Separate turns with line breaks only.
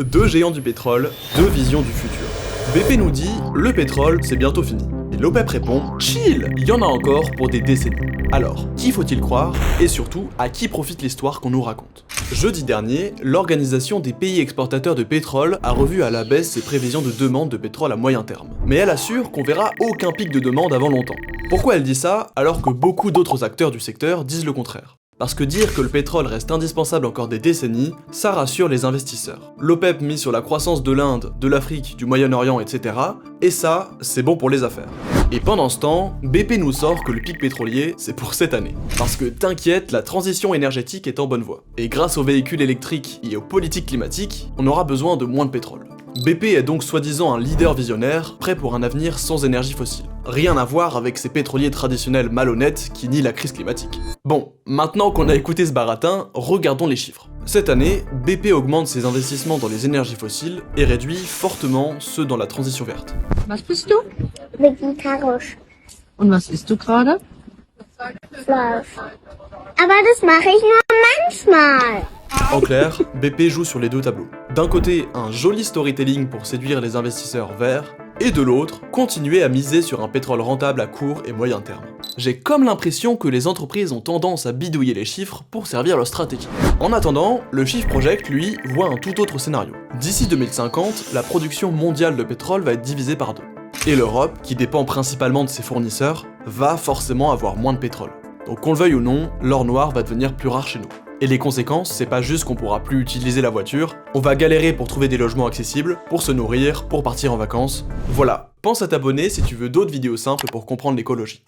Deux géants du pétrole, deux visions du futur. BP nous dit, le pétrole, c'est bientôt fini. Et l'OPEP répond, chill, il y en a encore pour des décennies. Alors, qui faut-il croire? Et surtout, à qui profite l'histoire qu'on nous raconte? Jeudi dernier, l'Organisation des pays exportateurs de pétrole a revu à la baisse ses prévisions de demande de pétrole à moyen terme. Mais elle assure qu'on verra aucun pic de demande avant longtemps. Pourquoi elle dit ça, alors que beaucoup d'autres acteurs du secteur disent le contraire? Parce que dire que le pétrole reste indispensable encore des décennies, ça rassure les investisseurs. L'OPEP mise sur la croissance de l'Inde, de l'Afrique, du Moyen-Orient, etc. Et ça, c'est bon pour les affaires. Et pendant ce temps, BP nous sort que le pic pétrolier, c'est pour cette année. Parce que t'inquiète, la transition énergétique est en bonne voie. Et grâce aux véhicules électriques et aux politiques climatiques, on aura besoin de moins de pétrole. BP est donc soi-disant un leader visionnaire, prêt pour un avenir sans énergie fossile. Rien à voir avec ces pétroliers traditionnels malhonnêtes qui nient la crise climatique. Bon, maintenant qu'on a écouté ce baratin, regardons les chiffres. Cette année, BP augmente ses investissements dans les énergies fossiles et réduit fortement ceux dans la transition verte.
Was bist du?
Vegetarisch.
Und was isst du gerade?
Fleisch. Aber das mache ich nur manchmal.
En clair, BP joue sur les deux tableaux. D'un côté, un joli storytelling pour séduire les investisseurs verts, et de l'autre, continuer à miser sur un pétrole rentable à court et moyen terme. J'ai comme l'impression que les entreprises ont tendance à bidouiller les chiffres pour servir leur stratégie. En attendant, le Chiffre Project, lui, voit un tout autre scénario. D'ici 2050, la production mondiale de pétrole va être divisée par deux. Et l'Europe, qui dépend principalement de ses fournisseurs, va forcément avoir moins de pétrole. Donc qu'on le veuille ou non, l'or noir va devenir plus rare chez nous. Et les conséquences, c'est pas juste qu'on pourra plus utiliser la voiture, on va galérer pour trouver des logements accessibles, pour se nourrir, pour partir en vacances. Voilà, pense à t'abonner si tu veux d'autres vidéos simples pour comprendre l'écologie.